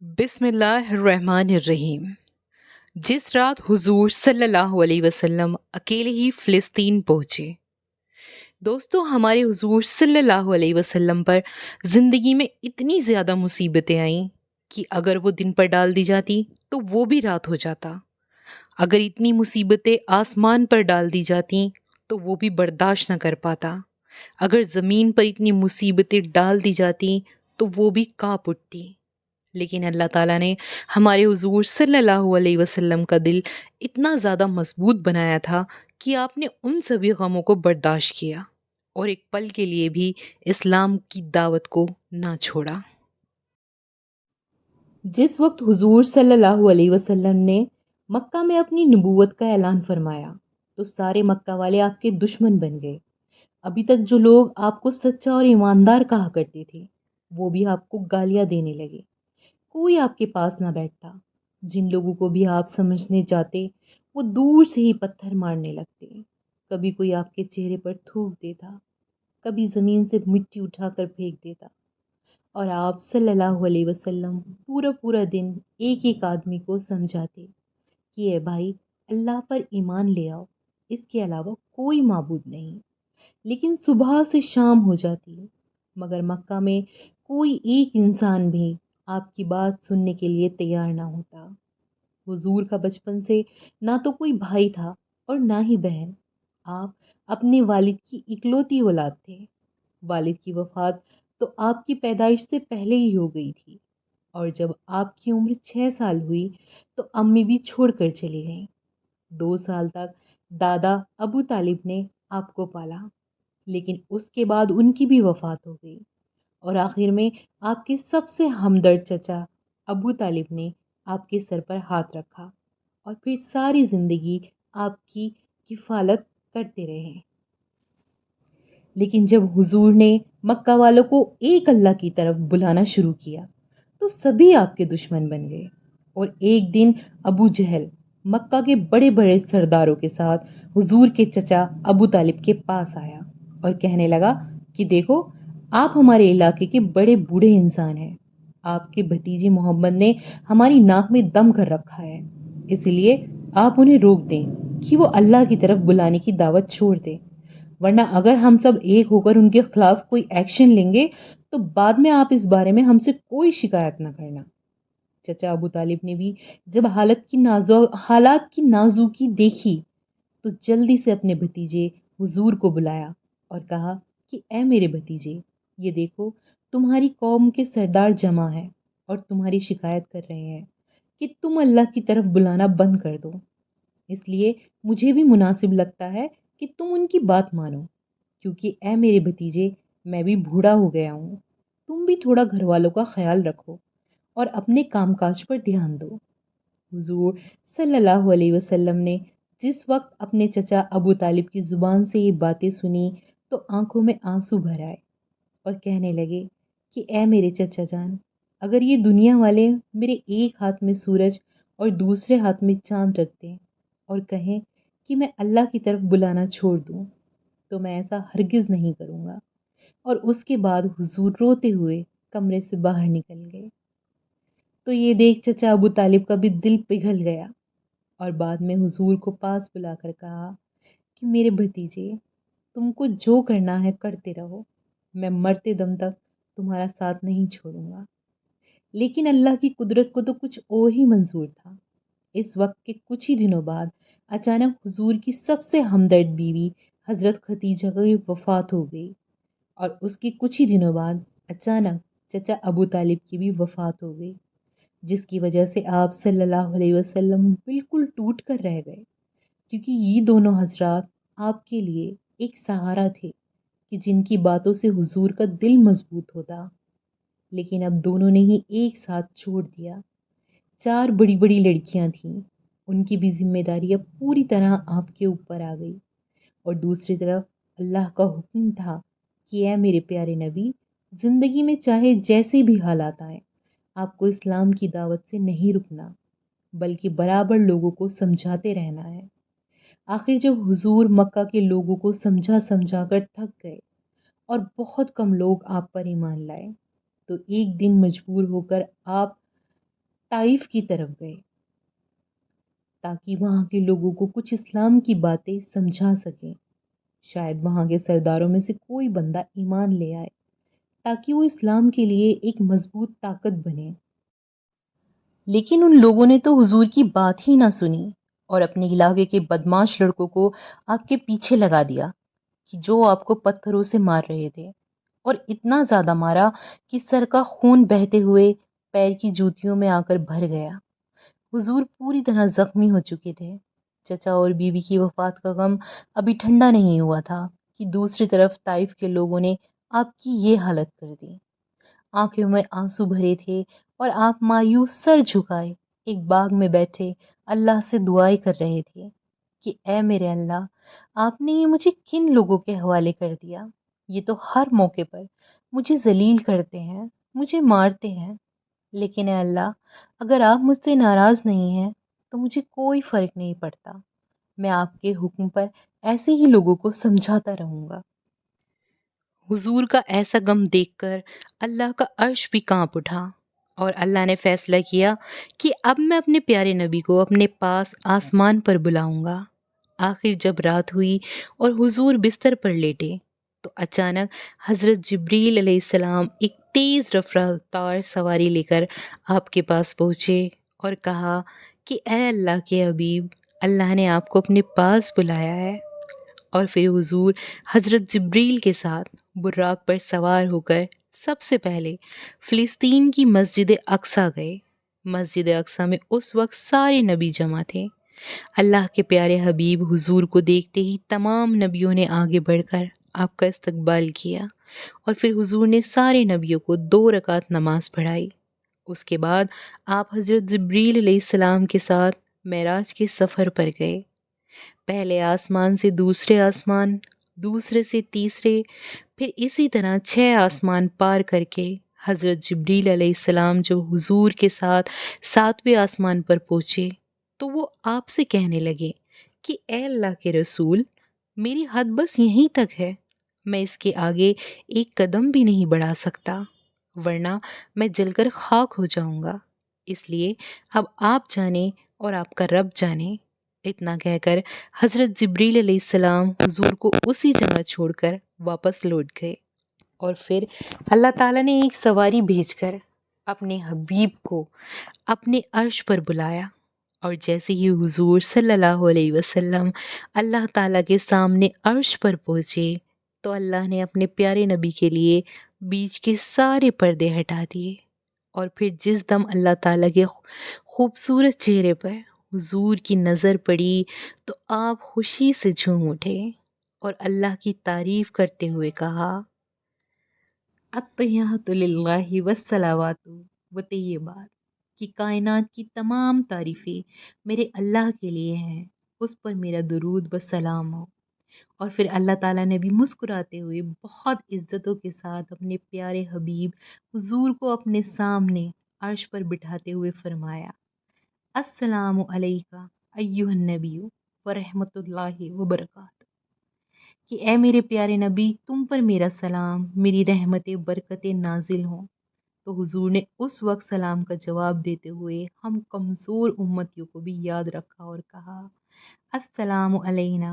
बिस्मिल्लाहिर्रहमानिर्रहीम। जिस रात हुजूर सल्लल्लाहु अलैहि वसल्लम अकेले ही फ़िलिस्तीन पहुँचे। दोस्तों, हमारे हुजूर सल्लल्लाहु अलैहि वसल्लम पर ज़िंदगी में इतनी ज़्यादा मुसीबतें आईं कि अगर वो दिन पर डाल दी जाती तो वो भी रात हो जाता। अगर इतनी मुसीबतें आसमान पर डाल दी जाती तो वो भी बर्दाश्त न कर पाता। अगर ज़मीन पर इतनी मुसीबतें डाल दी जाती तो वो भी काँप उठती। लेकिन अल्लाह ताला ने हमारे हुजूर सल्लल्लाहु अलैहि वसल्लम का दिल इतना ज़्यादा मजबूत बनाया था कि आपने उन सभी गमों को बर्दाश्त किया और एक पल के लिए भी इस्लाम की दावत को ना छोड़ा। जिस वक्त हुजूर सल्लल्लाहु अलैहि वसल्लम ने मक्का में अपनी नबूवत का ऐलान फरमाया तो सारे मक्का वाले आपके दुश्मन बन गए। अभी तक जो लोग आपको सच्चा और ईमानदार कहा करते थे वो भी आपको गालियां देने लगे। कोई आपके पास ना बैठता। जिन लोगों को भी आप समझने जाते वो दूर से ही पत्थर मारने लगते। कभी कोई आपके चेहरे पर थूक देता, कभी जमीन से मिट्टी उठाकर फेंक देता। और आप सल्लल्लाहु अलैहि वसल्लम पूरा पूरा दिन एक एक आदमी को समझाते कि ए भाई, अल्लाह पर ईमान ले आओ, इसके अलावा कोई माबूद नहीं। लेकिन सुबह से शाम हो जाती मगर मक्का में कोई एक इंसान भी आपकी बात सुनने के लिए तैयार ना होता। हुजूर का बचपन से ना तो कोई भाई था और ना ही बहन। आप अपने वालिद की इकलौती औलाद थे। वालिद की वफात तो आपकी पैदाइश से पहले ही हो गई थी और जब आपकी उम्र 6 साल हुई तो अम्मी भी छोड़कर चली गईं। 2 साल तक दादा अबू तालिब ने आपको पाला, लेकिन उसके बाद उनकी भी वफात हो गई और आखिर में आपके सबसे हमदर्द चचा अबू तालिब ने आपके सर पर हाथ रखा और फिर सारी जिंदगी आपकी किफालत करते रहे। लेकिन जब हुजूर ने मक्का वालों को एक अल्लाह की तरफ बुलाना शुरू किया तो सभी आपके दुश्मन बन गए। और एक दिन अबू जहल मक्का के बड़े बड़े सरदारों के साथ हुजूर के चचा अबू तालिब के पास आया और कहने लगा कि देखो, आप हमारे इलाके के बड़े बूढ़े इंसान हैं। आपके भतीजे मोहम्मद ने हमारी नाक में दम कर रखा है, इसलिए आप उन्हें रोक दें कि वो अल्लाह की तरफ बुलाने की दावत छोड़ दें, वरना अगर हम सब एक होकर उनके खिलाफ कोई एक्शन लेंगे तो बाद में आप इस बारे में हमसे कोई शिकायत न करना। चचा अबू तालिब ने भी जब हालात की नाजुकी देखी तो जल्दी से अपने भतीजे हुजूर को बुलाया और कहा कि ए मेरे भतीजे, ये देखो, तुम्हारी कौम के सरदार जमा है और तुम्हारी शिकायत कर रहे हैं कि तुम अल्लाह की तरफ बुलाना बंद कर दो। इसलिए मुझे भी मुनासिब लगता है कि तुम उनकी बात मानो, क्योंकि ए मेरे भतीजे, मैं भी बूढ़ा हो गया हूँ। तुम भी थोड़ा घर वालों का ख्याल रखो और अपने कामकाज पर ध्यान दो। हुजूर सल्लल्लाहु अलैहि वसल्लम ने जिस वक्त अपने चचा अबू तालिब की जुबान से ये बातें सुनी तो आंखों में आंसू भर आए और कहने लगे कि ए मेरे चचा जान, अगर ये दुनिया वाले मेरे एक हाथ में सूरज और दूसरे हाथ में चांद रख दें और कहें कि मैं अल्लाह की तरफ बुलाना छोड़ दूं, तो मैं ऐसा हरगिज नहीं करूंगा। और उसके बाद हुजूर रोते हुए कमरे से बाहर निकल गए। तो ये देख चचा अबू तालिब का भी दिल पिघल गया और बाद में हुजूर को पास बुलाकर कहा कि मेरे भतीजे, तुमको जो करना है करते रहो, मैं मरते दम तक तुम्हारा साथ नहीं छोड़ूंगा। लेकिन अल्लाह की कुदरत को तो कुछ और ही मंजूर था। इस वक्त के कुछ ही दिनों बाद अचानक हुजूर की सबसे हमदर्द बीवी हजरत खतीजा की वफात हो गई और उसके कुछ ही दिनों बाद अचानक चचा अबू तालिब की भी वफात हो गई, जिसकी वजह से आप सल्लल्लाहु अलैहि वसल्लम बिल्कुल टूट कर रह गए, क्योंकि ये दोनों हजरात आपके लिए एक सहारा थे कि जिनकी बातों से हुजूर का दिल मजबूत होता। लेकिन अब दोनों ने ही एक साथ छोड़ दिया। 4 बड़ी-बड़ी लड़कियां थीं, उनकी भी ज़िम्मेदारी अब पूरी तरह आपके ऊपर आ गई। और दूसरी तरफ अल्लाह का हुक्म था कि ऐ मेरे प्यारे नबी, ज़िंदगी में चाहे जैसे भी हालात आए, आपको इस्लाम की दावत से नहीं रुकना, बल्कि बराबर लोगों को समझाते रहना है। आखिर जब हुजूर मक्का के लोगों को समझा-समझा कर थक गए और बहुत कम लोग आप पर ईमान लाए, तो एक दिन मजबूर होकर आप طائف کی طرف گئے تاکہ وہاں کے لوگوں کو کچھ اسلام کی باتیں سمجھا سکیں۔ شاید وہاں کے سرداروں میں سے کوئی بندہ ایمان لے آئے تاکہ وہ اسلام کے لیے ایک مضبوط طاقت بنے۔ لیکن ان لوگوں نے تو حضور کی بات ہی نہ سنی اور اپنے علاقے کے بدماش لڑکوں کو آپ کے پیچھے لگا دیا کہ جو آپ کو پتھروں سے مار رہے تھے، اور اتنا زیادہ مارا کہ سر کا خون بہتے ہوئے پیر کی جوتیوں میں آ کر بھر گیا۔ حضور پوری طرح زخمی ہو چکے تھے۔ چچا اور بیوی کی وفات کا غم ابھی ٹھنڈا نہیں ہوا تھا کہ دوسری طرف طائف کے لوگوں نے آپ کی یہ حالت کر دی۔ آنکھوں میں آنسو بھرے تھے اور آپ مایوس سر جھکائے ایک باغ میں بیٹھے اللہ سے دعائیں کر رہے تھے کہ اے میرے اللہ، آپ نے یہ مجھے کن لوگوں کے حوالے کر دیا؟ یہ تو ہر موقع پر مجھے ذلیل کرتے ہیں، مجھے مارتے ہیں، لیکن اے اللہ، اگر آپ مجھ سے ناراض نہیں ہیں تو مجھے کوئی فرق نہیں پڑتا، میں آپ کے حکم پر ایسے ہی لوگوں کو سمجھاتا رہوں گا۔ حضور کا ایسا غم دیکھ کر اللہ کا عرش بھی کانپ اٹھا، اور اللہ نے فیصلہ کیا کہ اب میں اپنے پیارے نبی کو اپنے پاس آسمان پر بلاؤں گا۔ آخر جب رات ہوئی اور حضور بستر پر لیٹے تو اچانک حضرت جبریل علیہ السلام ایک تیز رفتار سواری لے کر آپ کے پاس پہنچے اور کہا کہ اے اللہ کے حبیب، اللہ نے آپ کو اپنے پاس بلایا ہے۔ اور پھر حضور حضرت جبریل کے ساتھ براق پر سوار ہو کر سب سے پہلے فلسطین کی مسجد اقصیٰ گئے۔ مسجد اقصیٰ میں اس وقت سارے نبی جمع تھے۔ اللہ کے پیارے حبیب حضور کو دیکھتے ہی تمام نبیوں نے آگے بڑھ کر آپ کا استقبال کیا، اور پھر حضور نے سارے نبیوں کو 2 رکعت نماز پڑھائی۔ اس کے بعد آپ حضرت جبریل علیہ السلام کے ساتھ معراج کے سفر پر گئے۔ پہلے آسمان سے دوسرے آسمان، دوسرے سے تیسرے، پھر اسی طرح 6 آسمان پار کر کے حضرت جبریل علیہ السلام جو حضور کے ساتھ 7ویں آسمان پر پہنچے تو وہ آپ سے کہنے لگے کہ اے اللہ کے رسول، میری حد بس یہیں تک ہے، میں اس کے آگے ایک قدم بھی نہیں بڑھا سکتا، ورنہ میں جل کر خاک ہو جاؤں گا، اس لیے اب آپ جانیں اور آپ کا رب جانے۔ اتنا کہہ کر حضرت جبریل علیہ السلام حضور کو اسی جگہ چھوڑ کر واپس لوٹ گئے، اور پھر اللہ تعالیٰ نے ایک سواری بھیج کر اپنے حبیب کو اپنے عرش پر بلایا، اور جیسے ہی حضور صلی اللہ علیہ وسلم اللہ تعالیٰ کے سامنے عرش پر پہنچے تو اللہ نے اپنے پیارے نبی کے لیے بیچ کے سارے پردے ہٹا دیے، اور پھر جس دم اللہ تعالیٰ کے خوبصورت چہرے پر حضور کی نظر پڑی تو آپ خوشی سے جھوم اٹھے اور اللہ کی تعریف کرتے ہوئے کہا، التحیات للہ والصلوات والطیبات، کہ کائنات کی تمام تعریفیں میرے اللہ کے لیے ہیں، اس پر میرا درود و سلام ہو۔ اور پھر اللہ تعالیٰ نے بھی مسکراتے ہوئے بہت عزتوں کے ساتھ اپنے پیارے حبیب حضور کو اپنے سامنے عرش پر بٹھاتے ہوئے فرمایا، السلام علیکہ ایہا النبی ورحمۃ اللہ وبرکاتہ، کہ اے میرے پیارے نبی، تم پر میرا سلام، میری رحمت برکتیں نازل ہوں۔ تو حضور نے اس وقت سلام کا جواب دیتے ہوئے ہم کمزور امتیوں کو بھی یاد رکھا اور کہا، السلام علینا